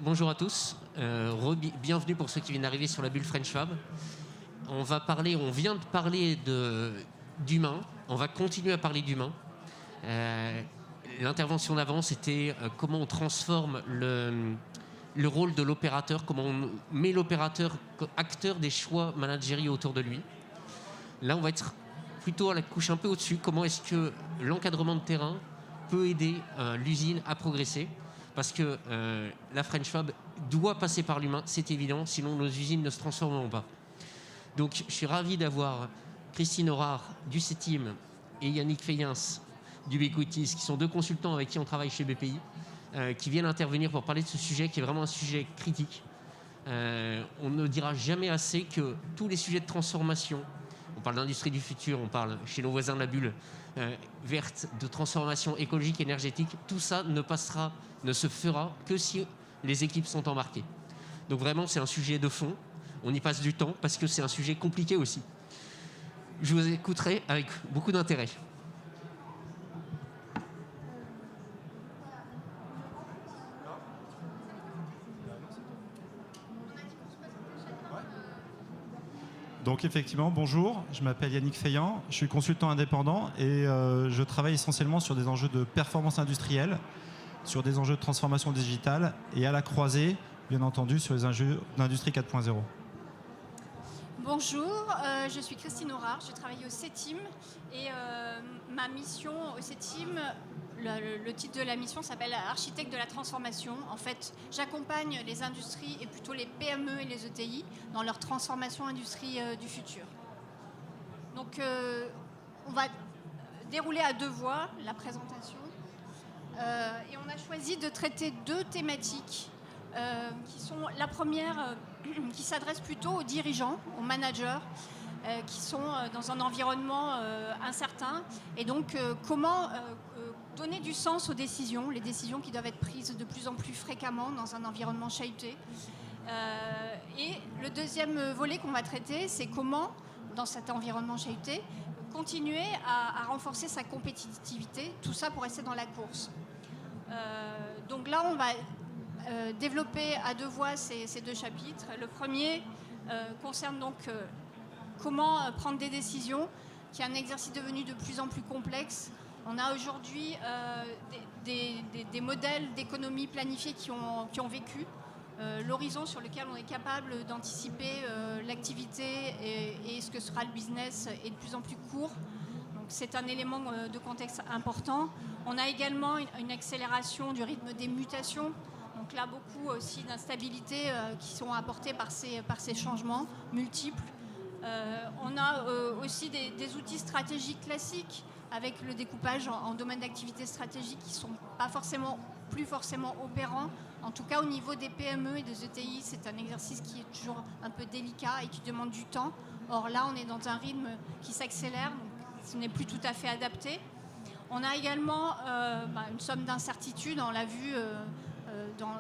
bonjour à tous. Bienvenue pour ceux qui viennent d'arriver sur la bulle French Fab. On vient de parler d'humain. On va continuer à parler d'humain. L'intervention d'avant, c'était comment on transforme le rôle de l'opérateur, comment on met l'opérateur acteur des choix managériaux autour de lui. Là, on va être plutôt à la couche un peu au-dessus. Comment est-ce que l'encadrement de terrain peut aider l'usine à progresser? Parce que la French Fab doit passer par l'humain, c'est évident, sinon nos usines ne se transformeront pas. Donc je suis ravi d'avoir Christine Horard du CETIM et Yannick Feyens du Bequities, qui sont deux consultants avec qui on travaille chez BPI, qui viennent intervenir pour parler de ce sujet qui est vraiment un sujet critique. On ne dira jamais assez que tous les sujets de transformation, on parle d'industrie du futur, on parle chez nos voisins de la bulle verte, de transformation écologique, énergétique, tout ça ne se fera que si les équipes sont embarquées. Donc vraiment, c'est un sujet de fond. On y passe du temps parce que c'est un sujet compliqué aussi. Je vous écouterai avec beaucoup d'intérêt. Donc effectivement, bonjour, je m'appelle Yannick Feillant, je suis consultant indépendant et je travaille essentiellement sur des enjeux de performance industrielle, sur des enjeux de transformation digitale et à la croisée, bien entendu, sur les enjeux d'industrie 4.0. Bonjour, je suis Christine Horard, je travaille au CETIM et ma mission au CETIM, le titre de la mission s'appelle Architecte de la transformation. En fait, j'accompagne les industries et plutôt les PME et les ETI dans leur transformation industrie du futur. Donc, on va dérouler à deux voix la présentation et on a choisi de traiter deux thématiques qui sont la première qui s'adresse plutôt aux dirigeants, aux managers qui sont dans un environnement incertain et donc comment donner du sens aux décisions, les décisions qui doivent être prises de plus en plus fréquemment dans un environnement chahuté. Et le deuxième volet qu'on va traiter, c'est comment, dans cet environnement chahuté, continuer à renforcer sa compétitivité, tout ça pour rester dans la course. Donc là, on va développer à deux voix ces deux chapitres. Le premier concerne donc comment prendre des décisions, qui est un exercice devenu de plus en plus complexe. On a aujourd'hui des modèles d'économie planifiée qui ont vécu. L'horizon sur lequel on est capable d'anticiper l'activité et ce que sera le business est de plus en plus court. Donc c'est un élément de contexte important. On a également une accélération du rythme des mutations. Donc là, beaucoup aussi d'instabilités qui sont apportées par ces changements multiples. On a aussi des outils stratégiques classiques avec le découpage en domaines d'activité stratégique qui ne sont pas plus forcément opérants. En tout cas, au niveau des PME et des ETI, c'est un exercice qui est toujours un peu délicat et qui demande du temps. Or là, on est dans un rythme qui s'accélère, donc ce n'est plus tout à fait adapté. On a également une somme d'incertitudes, on l'a vu dans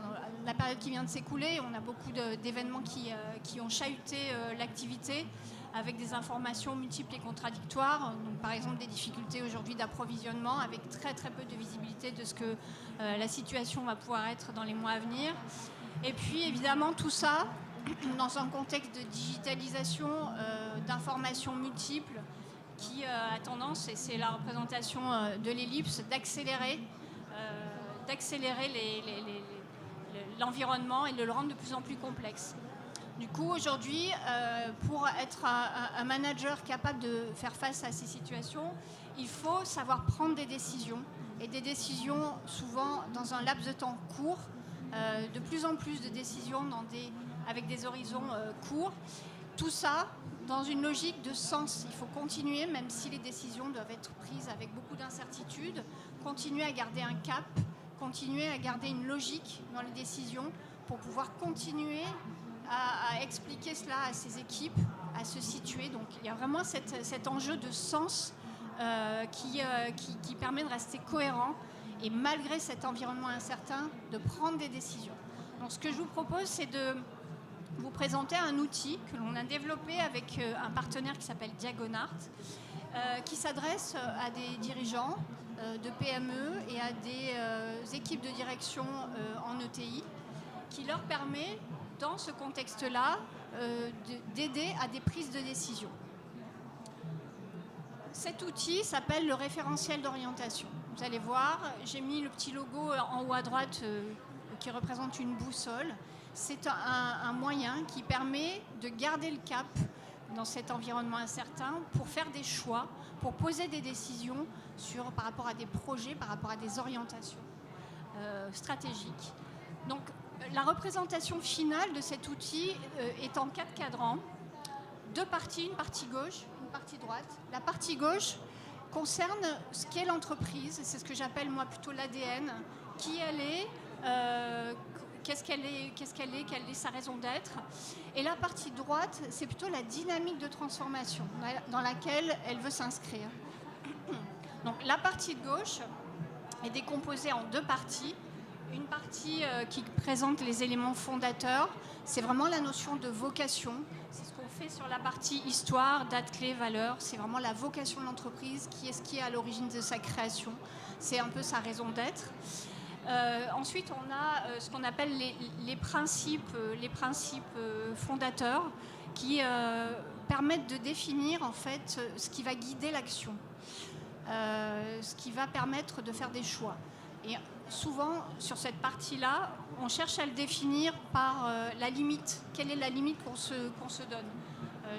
la période qui vient de s'écouler. On a beaucoup d'événements qui ont chahuté l'activité avec des informations multiples et contradictoires. Donc, par exemple, des difficultés aujourd'hui d'approvisionnement avec très très peu de visibilité de ce que la situation va pouvoir être dans les mois à venir. Et puis évidemment tout ça dans un contexte de digitalisation, d'informations multiples qui a tendance, et c'est la représentation de l'ellipse, d'accélérer l'environnement et de le rendre de plus en plus complexe. Du coup, aujourd'hui, pour être un manager capable de faire face à ces situations, il faut savoir prendre des décisions, et des décisions souvent dans un laps de temps court, de plus en plus de décisions avec des horizons courts. Tout ça dans une logique de sens. Il faut continuer, même si les décisions doivent être prises avec beaucoup d'incertitudes, continuer à garder un cap, continuer à garder une logique dans les décisions pour pouvoir continuer à expliquer cela à ses équipes, à se situer. Donc il y a vraiment cet enjeu de sens qui permet de rester cohérent et malgré cet environnement incertain, de prendre des décisions. Donc ce que je vous propose, c'est de vous présenter un outil que l'on a développé avec un partenaire qui s'appelle Diagonart, qui s'adresse à des dirigeants de PME et à des équipes de direction en ETI, qui leur permet, dans ce contexte-là, d'aider à des prises de décision. Cet outil s'appelle le référentiel d'orientation. Vous allez voir, j'ai mis le petit logo en haut à droite qui représente une boussole. C'est un moyen qui permet de garder le cap dans cet environnement incertain pour faire des choix, pour poser des décisions par rapport à des projets, par rapport à des orientations stratégiques. Donc, la représentation finale de cet outil est en 4 cadrans, 2 parties, une partie gauche, une partie droite. La partie gauche concerne ce qu'est l'entreprise, c'est ce que j'appelle moi plutôt l'ADN, qui elle est, qu'est-ce qu'elle est, quelle est sa raison d'être. Et la partie droite, c'est plutôt la dynamique de transformation dans laquelle elle veut s'inscrire. Donc la partie de gauche est décomposée en 2 parties. Une partie qui présente les éléments fondateurs, c'est vraiment la notion de vocation. C'est ce qu'on fait sur la partie histoire, date clé, valeur. C'est vraiment la vocation de l'entreprise, qui est à l'origine de sa création. C'est un peu sa raison d'être. Ensuite, on a ce qu'on appelle les principes fondateurs qui permettent de définir en fait ce qui va guider l'action, ce qui va permettre de faire des choix. Et souvent, sur cette partie-là, on cherche à le définir par la limite. Quelle est la limite qu'on se donne ?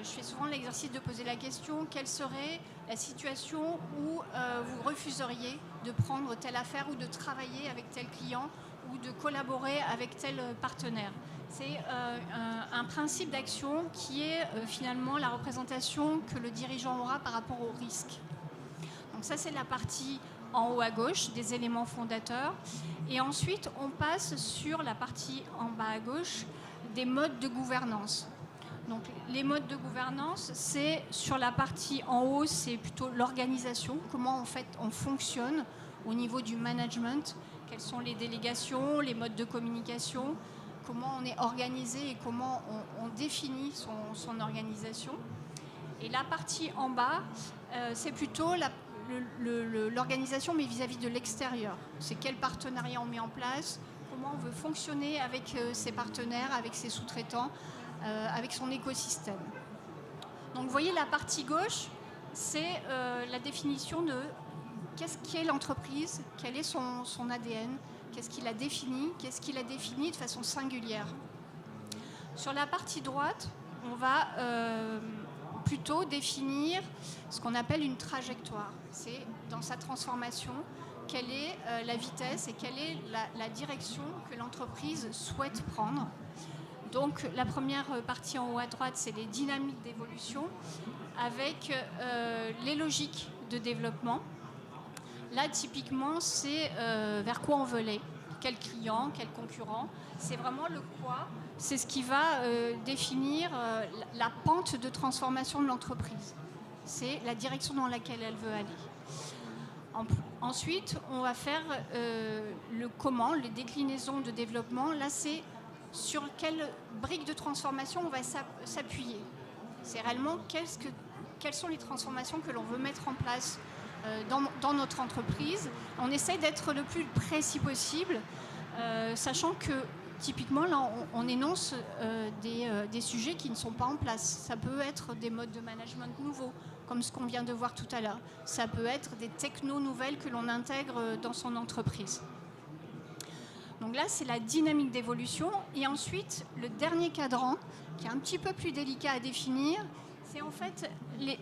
Je fais souvent l'exercice de poser la question, quelle serait la situation où vous refuseriez de prendre telle affaire ou de travailler avec tel client ou de collaborer avec tel partenaire ? C'est un principe d'action qui est finalement la représentation que le dirigeant aura par rapport au risque. Donc ça, c'est la partie en haut à gauche, des éléments fondateurs. Et ensuite, on passe sur la partie en bas à gauche, des modes de gouvernance. Donc, les modes de gouvernance, c'est sur la partie en haut, c'est plutôt l'organisation, comment en fait on fonctionne au niveau du management, quelles sont les délégations, les modes de communication, comment on est organisé et comment on définit son organisation. Et la partie en bas, c'est plutôt l'organisation, mais vis-à-vis de l'extérieur. C'est quel partenariat on met en place, comment on veut fonctionner avec ses partenaires, avec ses sous-traitants, avec son écosystème. Donc vous voyez, la partie gauche, c'est la définition de qu'est-ce qu'est l'entreprise, quel est son ADN, qu'est-ce qu'il a défini de façon singulière. Sur la partie droite, on va plutôt définir ce qu'on appelle une trajectoire. C'est dans sa transformation, quelle est la vitesse et quelle est la direction que l'entreprise souhaite prendre. Donc la première partie en haut à droite, c'est les dynamiques d'évolution avec les logiques de développement. Là, typiquement, c'est vers quoi on veut aller, quel client, quel concurrent. C'est vraiment le quoi. C'est ce qui va définir la pente de transformation de l'entreprise. C'est la direction dans laquelle elle veut aller. Ensuite, on va faire le comment, les déclinaisons de développement. Là, c'est sur quelle brique de transformation on va s'appuyer. C'est réellement quelles sont les transformations que l'on veut mettre en place dans notre entreprise. On essaye d'être le plus précis possible, sachant que typiquement, là, on énonce des sujets qui ne sont pas en place. Ça peut être des modes de management nouveaux, comme ce qu'on vient de voir tout à l'heure. Ça peut être des technos nouvelles que l'on intègre dans son entreprise. Donc là, c'est la dynamique d'évolution. Et ensuite, le dernier cadran, qui est un petit peu plus délicat à définir, c'est en fait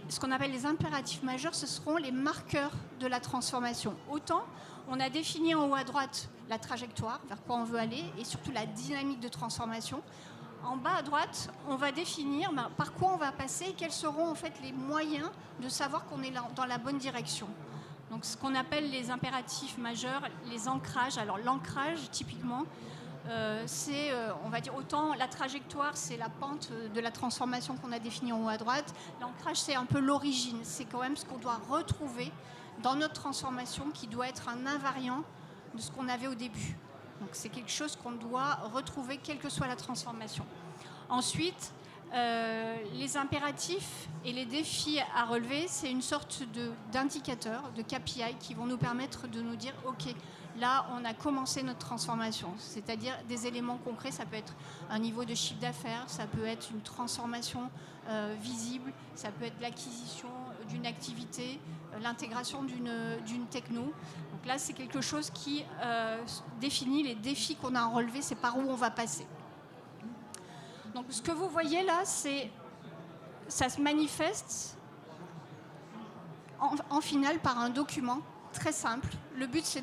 ce qu'on appelle les impératifs majeurs. Ce seront les marqueurs de la transformation. Autant, on a défini en haut à droite la trajectoire, vers quoi on veut aller, et surtout la dynamique de transformation. En bas à droite, on va définir par quoi on va passer et quels seront en fait les moyens de savoir qu'on est dans la bonne direction. Donc ce qu'on appelle les impératifs majeurs, les ancrages. Alors l'ancrage, typiquement, c'est, on va dire, autant la trajectoire, c'est la pente de la transformation qu'on a définie en haut à droite. L'ancrage, c'est un peu l'origine. C'est quand même ce qu'on doit retrouver dans notre transformation qui doit être un invariant de ce qu'on avait au début. Donc c'est quelque chose qu'on doit retrouver quelle que soit la transformation. Ensuite, les impératifs et les défis à relever, c'est une sorte d'indicateurs, de KPI qui vont nous permettre de nous dire ok, là, on a commencé notre transformation, c'est-à-dire des éléments concrets. Ça peut être un niveau de chiffre d'affaires, ça peut être une transformation visible, ça peut être l'acquisition d'une activité, l'intégration d'une techno. Donc là, c'est quelque chose qui définit les défis qu'on a à relever, c'est par où on va passer. Donc ce que vous voyez là, ça se manifeste en finale par un document très simple. Le but, c'est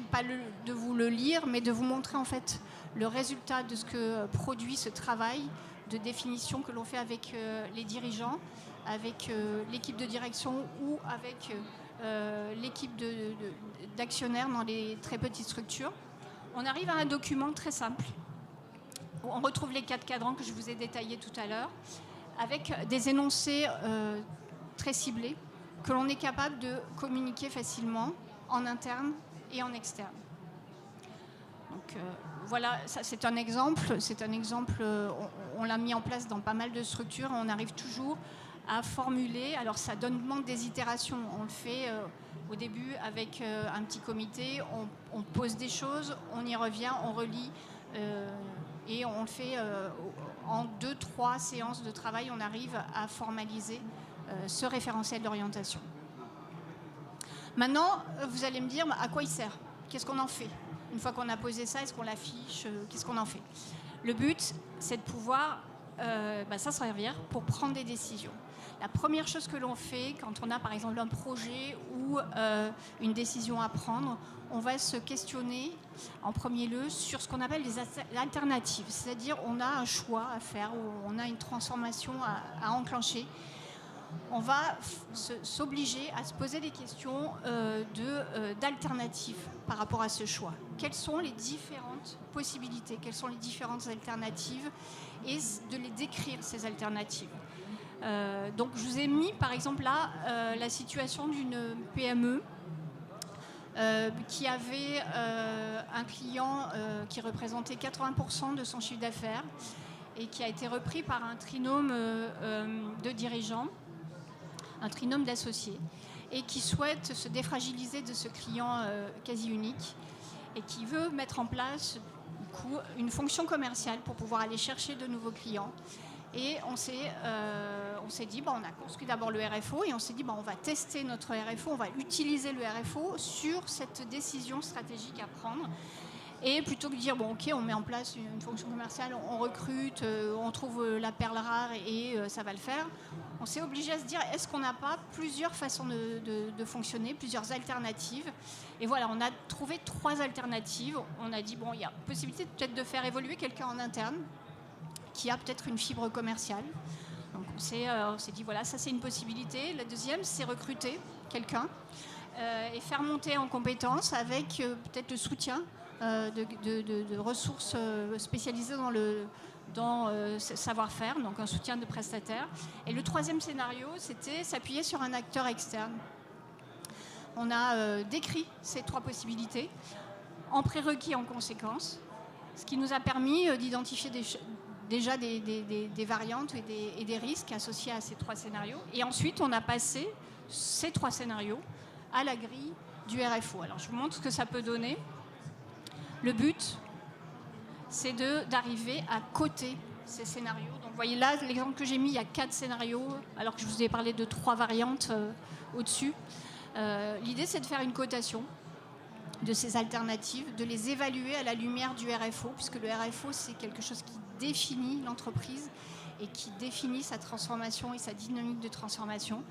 de vous le lire, mais de vous montrer en fait le résultat de ce que produit ce travail de définition que l'on fait avec les dirigeants, avec l'équipe de direction ou avec l'équipe d'actionnaires dans les très petites structures. On arrive à un document très simple où on retrouve les 4 cadrans que je vous ai détaillés tout à l'heure, avec des énoncés très ciblés que l'on est capable de communiquer facilement en interne et en externe. Donc voilà, ça, c'est un exemple. On l'a mis en place dans pas mal de structures. On arrive toujours à formuler. Alors ça demande des itérations. On le fait au début avec un petit comité. On pose des choses, on y revient, on relit. Et on le fait en 2-3 séances de travail. On arrive à formaliser ce référentiel d'orientation. Maintenant, vous allez me dire à quoi il sert. Qu'est-ce qu'on en fait? Une fois qu'on a posé ça, est-ce qu'on l'affiche? Qu'est-ce qu'on en fait? Le but, c'est de pouvoir s'en servir pour prendre des décisions. La première chose que l'on fait quand on a par exemple un projet ou une décision à prendre, on va se questionner en premier lieu sur ce qu'on appelle les alternatives. C'est-à-dire on a un choix à faire ou on a une transformation à enclencher. On va s'obliger à se poser des questions d'alternatives par rapport à ce choix. Quelles sont les différentes possibilités? Quelles sont les différentes alternatives? Et de les décrire, ces alternatives. Donc je vous ai mis par exemple là la situation d'une PME qui avait un client qui représentait 80% de son chiffre d'affaires et qui a été repris par un trinôme de dirigeants, un trinôme d'associés, et qui souhaite se défragiliser de ce client quasi unique et qui veut mettre en place du coup, une fonction commerciale pour pouvoir aller chercher de nouveaux clients. Et on s'est dit, on a construit d'abord le RFO et on s'est dit, on va tester notre RFO, on va utiliser le RFO sur cette décision stratégique à prendre. Et plutôt que de dire, ok, on met en place une fonction commerciale, on recrute, on trouve la perle rare et ça va le faire, on s'est obligé à se dire, est-ce qu'on n'a pas plusieurs façons de fonctionner, plusieurs alternatives? Et voilà, on a trouvé 3 alternatives. On a dit, il y a possibilité peut-être de faire évoluer quelqu'un en interne qui a peut-être une fibre commerciale. Donc on s'est dit, voilà, ça c'est une possibilité. La deuxième, c'est recruter quelqu'un et faire monter en compétences avec peut-être le soutien de ressources spécialisées dans ce savoir-faire, donc un soutien de prestataires. Et le troisième scénario, c'était s'appuyer sur un acteur externe. On a décrit ces 3 possibilités en prérequis en conséquence, ce qui nous a permis d'identifier déjà des variantes et des risques associés à ces 3 scénarios. Et ensuite, on a passé ces 3 scénarios à la grille du RFO. Alors, je vous montre ce que ça peut donner. Le but, c'est d'arriver à coter ces scénarios. Donc, vous voyez là, l'exemple que j'ai mis, il y a 4 scénarios, alors que je vous ai parlé de 3 variantes au-dessus. L'idée, c'est de faire une cotation de ces alternatives, de les évaluer à la lumière du RFO, puisque le RFO, c'est quelque chose qui définit l'entreprise et qui définit sa transformation et sa dynamique de transformation.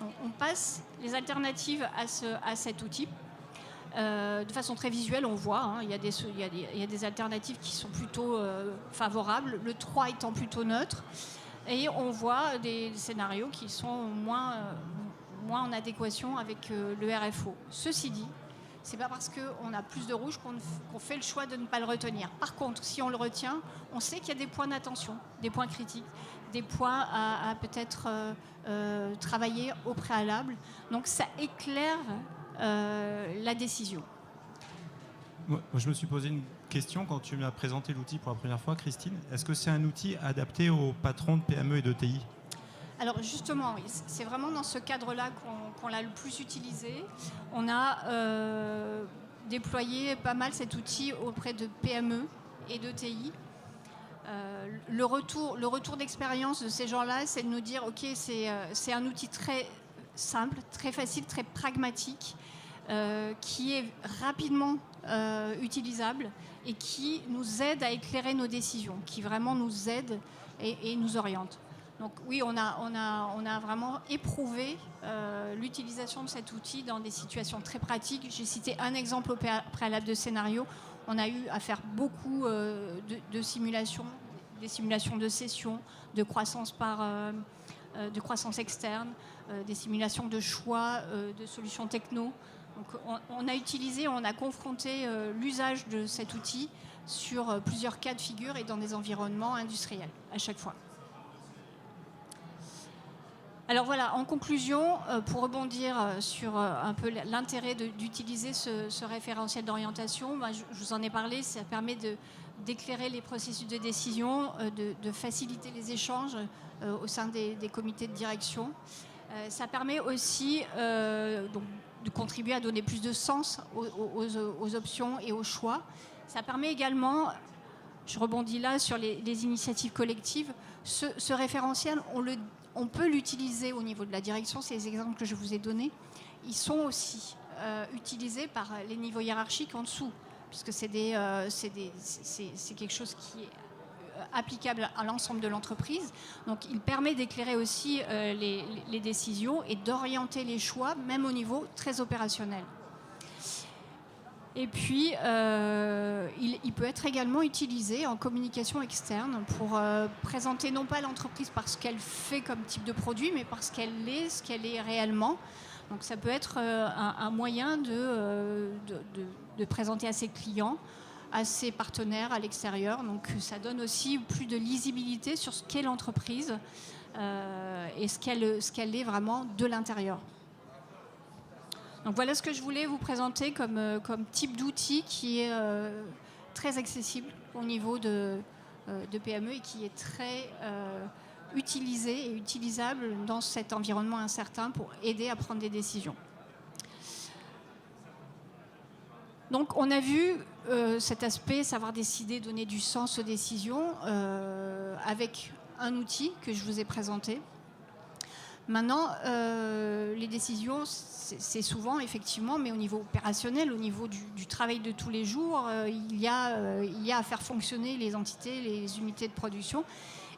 Donc, on passe les alternatives à cet outil. De façon très visuelle, on voit, il y a des alternatives qui sont plutôt favorables, le 3 étant plutôt neutre, et on voit des scénarios qui sont moins en adéquation avec le RFO. Ceci dit, c'est pas parce qu'on a plus de rouge qu'on fait le choix de ne pas le retenir. Par contre, si on le retient, on sait qu'il y a des points d'attention, des points critiques, des points à peut-être travailler au préalable. Donc ça éclaire la décision. Moi, je me suis posé une question quand tu m'as présenté l'outil pour la première fois, Christine. Est-ce que c'est un outil adapté aux patrons de PME et d'ETI? Alors justement, oui, c'est vraiment dans ce cadre-là qu'on l'a le plus utilisé. On a déployé pas mal cet outil auprès de PME et d'ETI. Le retour d'expérience de ces gens-là, c'est de nous dire, OK, c'est un outil très simple, très facile, très pragmatique, qui est rapidement utilisable et qui nous aide à éclairer nos décisions, qui vraiment nous aide et nous oriente. Donc oui, on a vraiment éprouvé l'utilisation de cet outil dans des situations très pratiques. J'ai cité un exemple au préalable de scénario. On a eu à faire beaucoup de simulations, des simulations de session, de croissance de croissance externe, des simulations de choix, de solutions techno. Donc on a confronté l'usage de cet outil sur plusieurs cas de figure et dans des environnements industriels à chaque fois. Alors voilà, en conclusion, pour rebondir sur un peu l'intérêt d'utiliser ce référentiel d'orientation, je vous en ai parlé, ça permet d'éclairer les processus de décision, de faciliter les échanges au sein des comités de direction. Ça permet aussi donc, de contribuer à donner plus de sens aux options et aux choix. Ça permet également, je rebondis là sur les initiatives collectives, ce référentiel, on peut l'utiliser au niveau de la direction, c'est les exemples que je vous ai donnés. Ils sont aussi utilisés par les niveaux hiérarchiques en dessous, puisque c'est quelque chose qui est applicable à l'ensemble de l'entreprise. Donc il permet d'éclairer aussi les décisions et d'orienter les choix, même au niveau très opérationnel. Et puis, il peut être également utilisé en communication externe pour présenter non pas l'entreprise par ce qu'elle fait comme type de produit, mais par ce qu'elle est réellement. Donc ça peut être un moyen de présenter à ses clients, à ses partenaires à l'extérieur. Donc ça donne aussi plus de lisibilité sur ce qu'est l'entreprise et ce qu'elle est vraiment de l'intérieur. Donc voilà ce que je voulais vous présenter comme type d'outil qui est très accessible au niveau de PME et qui est très utilisé et utilisable dans cet environnement incertain pour aider à prendre des décisions. Donc on a vu cet aspect, savoir décider, donner du sens aux décisions avec un outil que je vous ai présenté. Maintenant, les décisions, c'est souvent, effectivement, mais au niveau opérationnel, au niveau du travail de tous les jours, il y a à faire fonctionner les entités, les unités de production,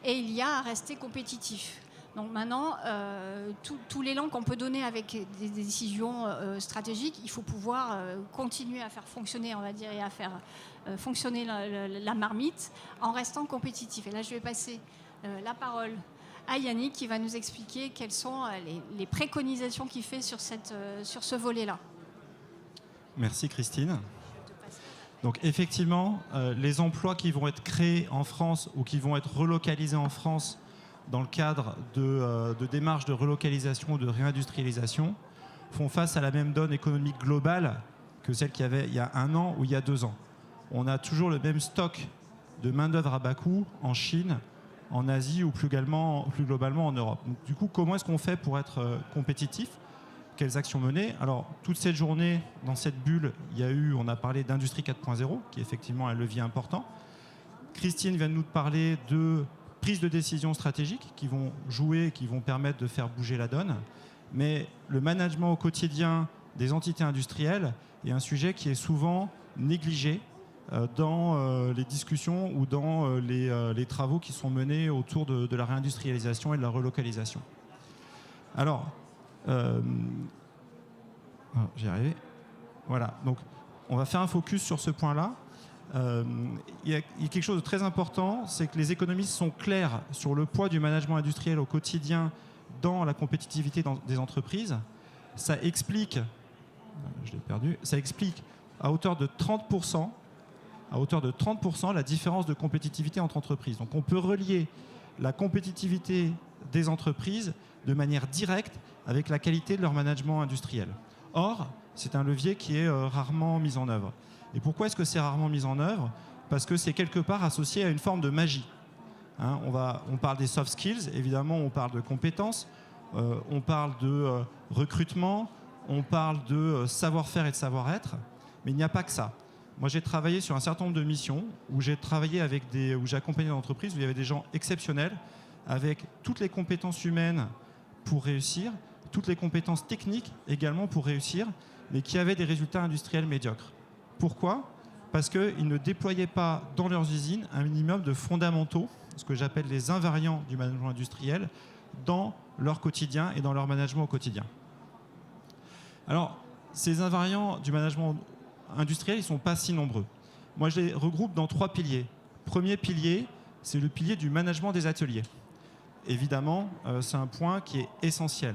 et il y a à rester compétitif. Donc maintenant, tout l'élan qu'on peut donner avec des décisions stratégiques, il faut pouvoir continuer à faire fonctionner, on va dire, et à faire fonctionner la marmite en restant compétitif. Et là, je vais passer la parole à Yannick qui va nous expliquer quelles sont les préconisations qu'il fait sur ce volet-là. Merci Christine. Donc effectivement, les emplois qui vont être créés en France ou qui vont être relocalisés en France dans le cadre de démarches de relocalisation ou de réindustrialisation font face à la même donne économique globale que celle qu'il y avait il y a 1 an ou il y a 2 ans. On a toujours le même stock de main-d'œuvre à bas coût en Chine, en Asie ou plus globalement en Europe. Donc, du coup, comment est-ce qu'on fait pour être compétitif ? Quelles actions mener ? Alors, toute cette journée, dans cette bulle, on a parlé d'Industrie 4.0, qui est effectivement un levier important. Christine vient de nous parler de prises de décision stratégiques qui vont jouer, qui vont permettre de faire bouger la donne. Mais le management au quotidien des entités industrielles est un sujet qui est souvent négligé dans les discussions ou dans les travaux qui sont menés autour de la réindustrialisation et de la relocalisation. Alors, j'y arrivé. Voilà, donc on va faire un focus sur ce point-là. Il y a quelque chose de très important, c'est que les économistes sont clairs sur le poids du management industriel au quotidien dans la compétitivité des entreprises. Ça explique, ça explique à hauteur de 30% la différence de compétitivité entre entreprises. Donc on peut relier la compétitivité des entreprises de manière directe avec la qualité de leur management industriel. Or, c'est un levier qui est rarement mis en œuvre. Et pourquoi est-ce que c'est rarement mis en œuvre ? Parce que c'est quelque part associé à une forme de magie. On parle des soft skills, évidemment, on parle de compétences, on parle de recrutement, on parle de savoir-faire et de savoir-être. Mais il n'y a pas que ça. Moi, j'ai travaillé sur un certain nombre de missions où j'ai accompagné des entreprises où il y avait des gens exceptionnels avec toutes les compétences humaines pour réussir, toutes les compétences techniques également pour réussir, mais qui avaient des résultats industriels médiocres. Pourquoi ? Parce qu'ils ne déployaient pas dans leurs usines un minimum de fondamentaux, ce que j'appelle les invariants du management industriel, dans leur quotidien et dans leur management au quotidien. Alors, ces invariants du management industriel, ils ne sont pas si nombreux. Moi, je les regroupe dans 3 piliers. Premier pilier, c'est le pilier du management des ateliers. Évidemment, c'est un point qui est essentiel.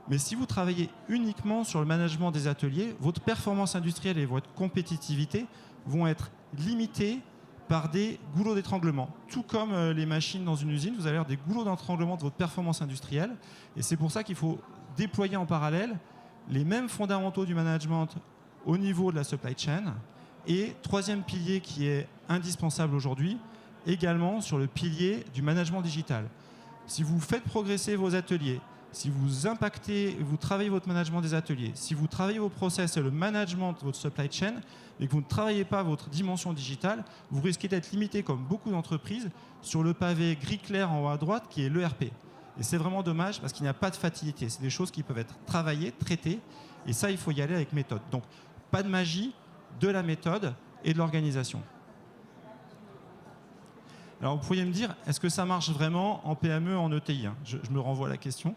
Mais si vous travaillez uniquement sur le management des ateliers, votre performance industrielle et votre compétitivité vont être limitées par des goulots d'étranglement. Tout comme les machines dans une usine, vous allez avoir des goulots d'étranglement de votre performance industrielle. Et c'est pour ça qu'il faut déployer en parallèle les mêmes fondamentaux du management au niveau de la supply chain. Et troisième pilier qui est indispensable aujourd'hui, également sur le pilier du management digital. Si vous faites progresser vos ateliers, si vous impactez, vous travaillez votre management des ateliers, si vous travaillez vos process et le management de votre supply chain, mais que vous ne travaillez pas votre dimension digitale, vous risquez d'être limité, comme beaucoup d'entreprises, sur le pavé gris clair en haut à droite qui est l'ERP. Et c'est vraiment dommage parce qu'il n'y a pas de facilité. C'est des choses qui peuvent être travaillées, traitées, et ça, il faut y aller avec méthode. Donc, pas de magie, de la méthode et de l'organisation. Alors, vous pourriez me dire, est-ce que ça marche vraiment en PME, en ETI, hein? Je me renvoie à la question.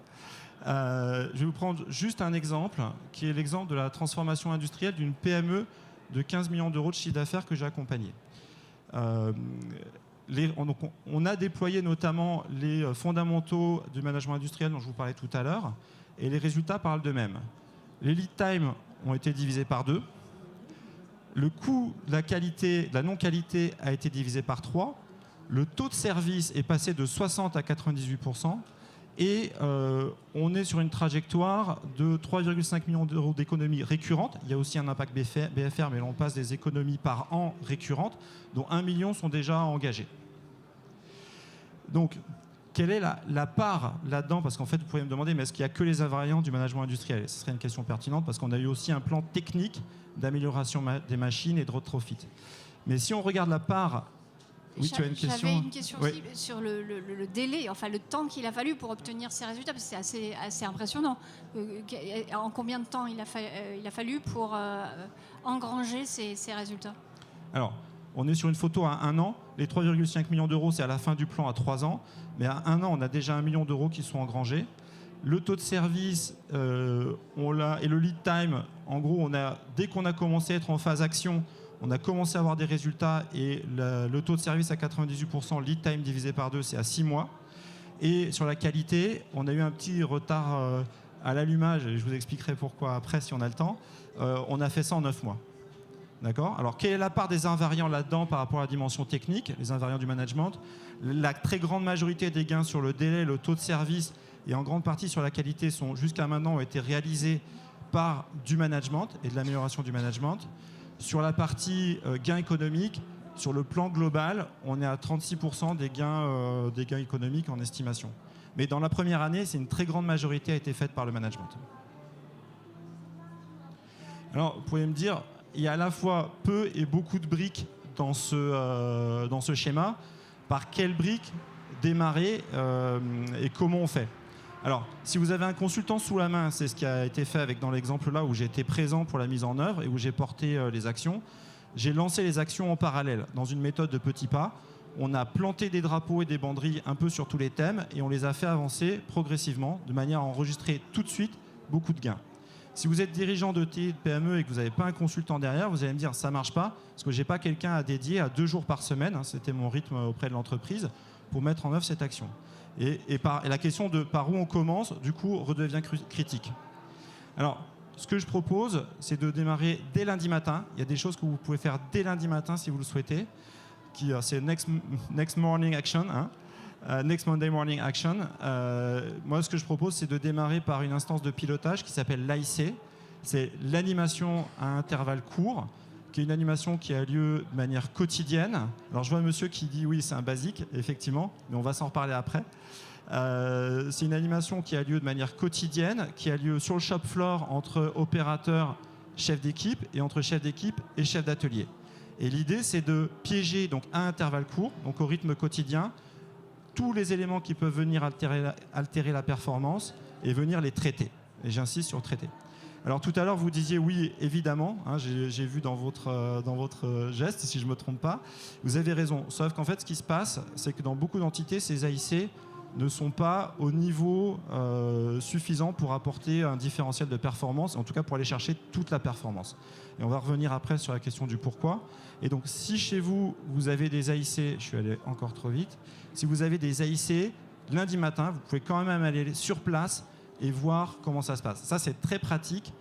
Je vais vous prendre juste un exemple, qui est l'exemple de la transformation industrielle d'une PME de 15 millions d'euros de chiffre d'affaires que j'ai accompagnée. On a déployé notamment les fondamentaux du management industriel dont je vous parlais tout à l'heure, et les résultats parlent d'eux-mêmes. Les lead times ont été divisés par 2. Le coût de la non-qualité a été divisé par 3. Le taux de service est passé de 60 à 98%. Et on est sur une trajectoire de 3,5 millions d'euros d'économies récurrentes. Il y a aussi un impact BFR, mais là on passe des économies par an récurrentes, dont 1 million sont déjà engagées. Donc, quelle est la part là-dedans? Parce qu'en fait, vous pouvez me demander, mais est-ce qu'il n'y a que les invariants du management industriel? Et ce serait une question pertinente, parce qu'on a eu aussi un plan technique d'amélioration des machines et de retrofit. Mais si on regarde la part... Oui, tu as une question. J'avais une question aussi sur le délai, enfin le temps qu'il a fallu pour obtenir ces résultats, parce que c'est assez impressionnant. En combien de temps il a fallu pour engranger ces résultats? Alors, on est sur une photo à 1 an. Les 3,5 millions d'euros, c'est à la fin du plan à 3 ans. Mais à 1 an, on a déjà 1 million d'euros qui sont engrangés. Le taux de service, on l'a, et le lead time, en gros, dès qu'on a commencé à être en phase action, on a commencé à avoir des résultats et le taux de service à 98%, lead time divisé par 2, c'est à 6 mois. Et sur la qualité, on a eu un petit retard à l'allumage, et je vous expliquerai pourquoi après si on a le temps. On a fait ça en 9 mois. D'accord ? Alors, quelle est la part des invariants là-dedans par rapport à la dimension technique, les invariants du management? La très grande majorité des gains sur le délai, le taux de service et en grande partie sur la qualité jusqu'à maintenant ont été réalisés par du management et de l'amélioration du management. Sur la partie gains économiques, sur le plan global, on est à 36% des gains économiques en estimation. Mais dans la première année, c'est une très grande majorité a été faite par le management. Alors, vous pouvez me dire, il y a à la fois peu et beaucoup de briques dans ce schéma. Par quelles briques démarrer et comment on fait? Alors, si vous avez un consultant sous la main, c'est ce qui a été fait dans l'exemple là où j'ai été présent pour la mise en œuvre et où j'ai porté les actions. J'ai lancé les actions en parallèle dans une méthode de petits pas. On a planté des drapeaux et des banderilles un peu sur tous les thèmes et on les a fait avancer progressivement de manière à enregistrer tout de suite beaucoup de gains. Si vous êtes dirigeant d'ETI, de PME et que vous n'avez pas un consultant derrière, vous allez me dire ça ne marche pas parce que je n'ai pas quelqu'un à dédier à 2 jours par semaine, hein, c'était mon rythme auprès de l'entreprise, pour mettre en œuvre cette action. Et la question de par où on commence, du coup, redevient critique. Alors, ce que je propose, c'est de démarrer dès lundi matin. Il y a des choses que vous pouvez faire dès lundi matin si vous le souhaitez. C'est next morning action, hein, next Monday morning action. Moi, ce que je propose, c'est de démarrer par une instance de pilotage qui s'appelle l'AIC. C'est l'animation à intervalles courts, qui est une animation qui a lieu de manière quotidienne. Alors, je vois un monsieur qui dit oui, c'est un basique, effectivement, mais on va s'en reparler après. C'est une animation qui a lieu de manière quotidienne, qui a lieu sur le shop floor entre opérateurs chef d'équipe et entre chef d'équipe et chef d'atelier. Et l'idée, c'est de piéger donc, à intervalles courts, donc au rythme quotidien, tous les éléments qui peuvent venir altérer la performance et venir les traiter. Et j'insiste sur traiter. Alors tout à l'heure, vous disiez oui, évidemment, hein, j'ai vu dans votre geste, si je ne me trompe pas, vous avez raison. Sauf qu'en fait, ce qui se passe, c'est que dans beaucoup d'entités, ces AIC ne sont pas au niveau suffisant pour apporter un différentiel de performance, en tout cas pour aller chercher toute la performance. Et on va revenir après sur la question du pourquoi. Et donc si chez vous, vous avez des AIC, je suis allé encore trop vite, si vous avez des AIC, lundi matin, vous pouvez quand même aller sur place et voir comment ça se passe. Ça, c'est très pratique.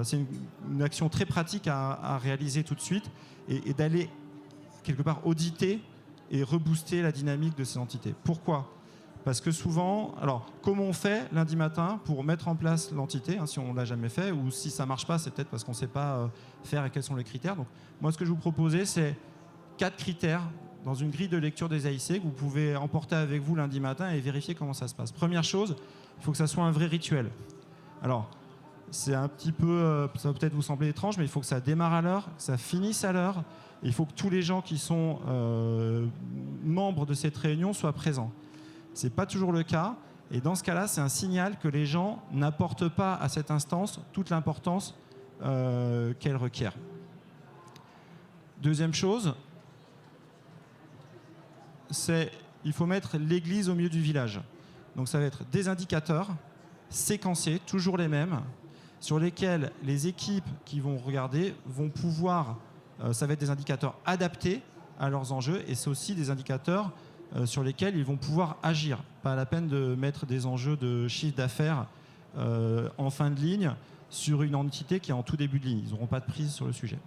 C'est une action très pratique à réaliser tout de suite et d'aller quelque part auditer et rebooster la dynamique de ces entités. Pourquoi ? Parce que souvent, alors comment on fait lundi matin pour mettre en place l'entité, hein, si on ne l'a jamais fait, ou si ça ne marche pas, c'est peut-être parce qu'on ne sait pas faire et quels sont les critères. Donc moi, ce que je vous proposais, c'est 4 critères dans une grille de lecture des AIC que vous pouvez emporter avec vous lundi matin et vérifier comment ça se passe. Première chose, il faut que ça soit un vrai rituel. Alors, c'est un petit peu, ça va peut-être vous sembler étrange, mais il faut que ça démarre à l'heure, que ça finisse à l'heure. Il faut que tous les gens qui sont membres de cette réunion soient présents. Ce n'est pas toujours le cas. Et dans ce cas-là, c'est un signal que les gens n'apportent pas à cette instance toute l'importance qu'elle requiert. Deuxième chose, c'est il faut mettre l'église au milieu du village. Donc ça va être des indicateurs séquencés, toujours les mêmes, sur lesquels les équipes qui vont regarder vont pouvoir, ça va être des indicateurs adaptés à leurs enjeux, et c'est aussi des indicateurs sur lesquels ils vont pouvoir agir. Pas la peine de mettre des enjeux de chiffre d'affaires en fin de ligne sur une entité qui est en tout début de ligne. Ils n'auront pas de prise sur le sujet.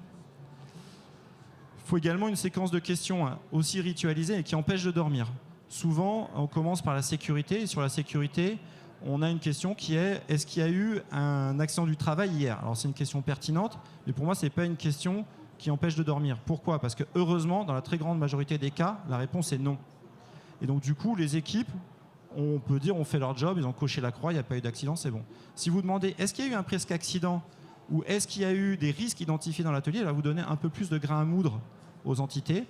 Il faut également une séquence de questions aussi ritualisée et qui empêche de dormir. Souvent, on commence par la sécurité, et sur la sécurité, on a une question qui est « Est-ce qu'il y a eu un accident du travail hier ?» Alors c'est une question pertinente, mais pour moi, ce n'est pas une question qui empêche de dormir. Pourquoi ? Parce que heureusement, dans la très grande majorité des cas, la réponse est non. Et donc du coup, les équipes, on peut dire, ont fait leur job, ils ont coché la croix, il n'y a pas eu d'accident, c'est bon. Si vous demandez, est-ce qu'il y a eu un presque accident ou est-ce qu'il y a eu des risques identifiés dans l'atelier, elle va vous donner un peu plus de grain à moudre aux entités.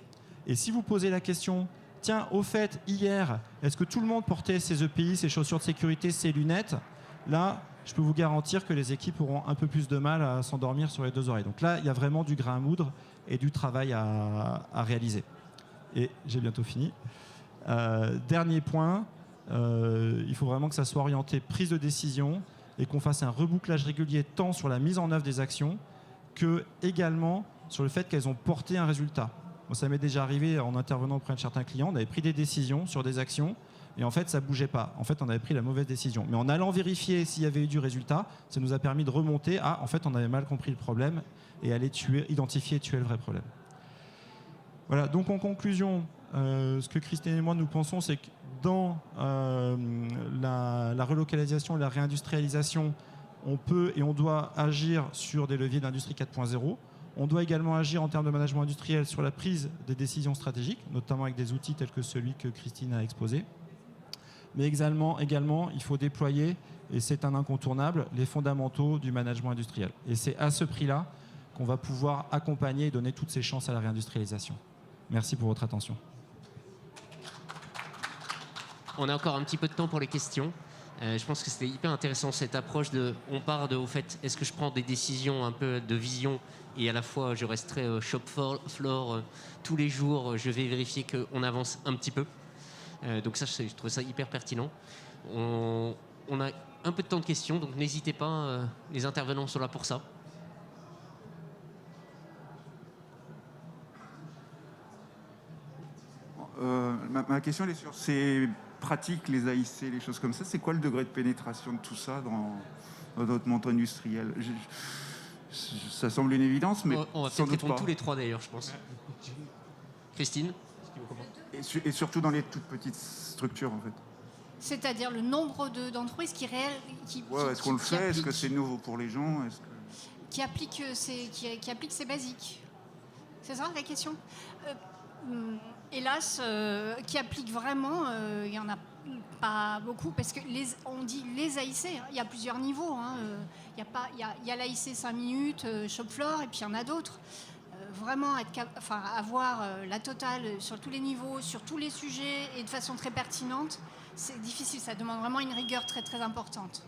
Et si vous posez la question, tiens, au fait, hier, est-ce que tout le monde portait ses EPI, ses chaussures de sécurité, ses lunettes ? Là, je peux vous garantir que les équipes auront un peu plus de mal à s'endormir sur les deux oreilles. Donc là, il y a vraiment du grain à moudre et du travail à réaliser. Et j'ai bientôt fini. Dernier point, il faut vraiment que ça soit orienté prise de décision et qu'on fasse un rebouclage régulier tant sur la mise en œuvre des actions que également sur le fait qu'elles ont porté un résultat. Moi, ça m'est déjà arrivé en intervenant auprès de certains clients, on avait pris des décisions sur des actions et en fait ça ne bougeait pas. En fait, on avait pris la mauvaise décision. Mais en allant vérifier s'il y avait eu du résultat, ça nous a permis de remonter à en fait on avait mal compris le problème et aller identifier et tuer le vrai problème. Voilà, donc en conclusion, ce que Christine et moi nous pensons, c'est que dans la relocalisation et la réindustrialisation, on peut et on doit agir sur des leviers d'industrie 4.0. On doit également agir en termes de management industriel sur la prise des décisions stratégiques, notamment avec des outils tels que celui que Christine a exposé. Mais également, il faut déployer, et c'est un incontournable, les fondamentaux du management industriel. Et c'est à ce prix-là qu'on va pouvoir accompagner et donner toutes ces chances à la réindustrialisation. Merci pour votre attention. On a encore un petit peu de temps pour les questions. Je pense que c'était hyper intéressant cette approche de, on part de, au fait, est-ce que je prends des décisions un peu de vision et à la fois je resterai shop floor tous les jours, je vais vérifier qu'on avance un petit peu. Donc ça, je trouve ça hyper pertinent. On a un peu de temps de questions, donc n'hésitez pas, les intervenants sont là pour ça. Ma question elle est sur ces pratiques, les AIC, les choses comme ça. C'est quoi le degré de pénétration de tout ça dans notre monde industriel ? Ça semble une évidence, mais on va peut-être répondre tous les trois d'ailleurs, je pense. Christine ? Et surtout dans les toutes petites structures, en fait. C'est-à-dire le nombre d'entreprises qui est-ce qu'on le fait ? Est-ce que c'est nouveau pour les gens ? Qui appliquent ces basiques. C'est ça la question ? Hélas, qui appliquent vraiment, il y en a pas beaucoup, parce que on dit les AIC, hein, il y a plusieurs niveaux. Hein, il y a l'AIC 5 minutes, shop floor, et puis il y en a d'autres. Vraiment avoir la totale sur tous les niveaux, sur tous les sujets, et de façon très pertinente, c'est difficile. Ça demande vraiment une rigueur très très importante.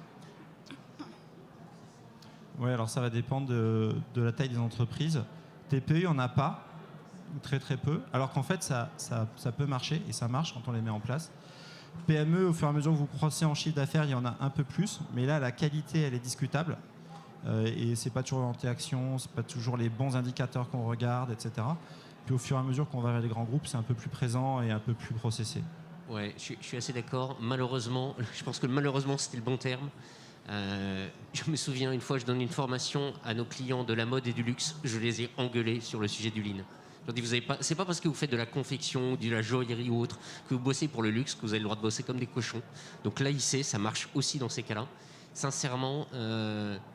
Oui, alors ça va dépendre de la taille des entreprises. TPE, il n'y en a pas, ou très très peu, alors qu'en fait ça peut marcher, et ça marche quand on les met en place. PME, au fur et à mesure que vous croissez en chiffre d'affaires, il y en a un peu plus, mais là la qualité elle est discutable, et c'est pas toujours l'orientation, c'est pas toujours les bons indicateurs qu'on regarde, etc. Puis au fur et à mesure qu'on va vers les grands groupes, c'est un peu plus présent et un peu plus processé. Ouais, je suis assez d'accord. Malheureusement, je pense que malheureusement c'était le bon terme. Je me souviens, une fois, je donne une formation à nos clients de la mode et du luxe. Je les ai engueulés sur le sujet du lean. Je leur dis, c'est pas parce que vous faites de la confection, de la joaillerie ou autre, que vous bossez pour le luxe, que vous avez le droit de bosser comme des cochons. Donc l'AIC, ça marche aussi dans ces cas-là. Sincèrement,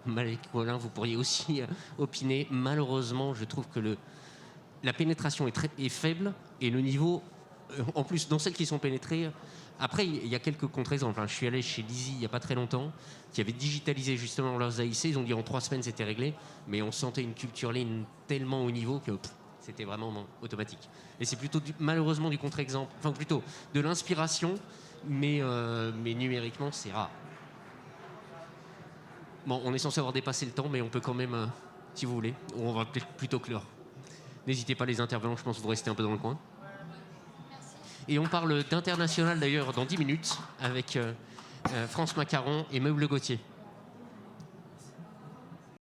Malek Colin, vous pourriez aussi opiner. Malheureusement, je trouve que la pénétration est faible, et le niveau, en plus, dans celles qui sont pénétrées. Après, il y a quelques contre-exemples. Je suis allé chez Lizzie il n'y a pas très longtemps, qui avait digitalisé justement leurs AIC. Ils ont dit en 3 semaines c'était réglé, mais on sentait une culture lean tellement haut niveau que c'était vraiment automatique. Et c'est plutôt malheureusement du contre-exemple, enfin plutôt de l'inspiration, mais numériquement c'est rare. Bon, on est censé avoir dépassé le temps, mais on peut quand même, si vous voulez, on va peut-être plutôt clore. N'hésitez pas les intervenants, je pense que vous restez un peu dans le coin. Et on parle d'international d'ailleurs dans 10 minutes avec France Macaron et Meubles Gauthier.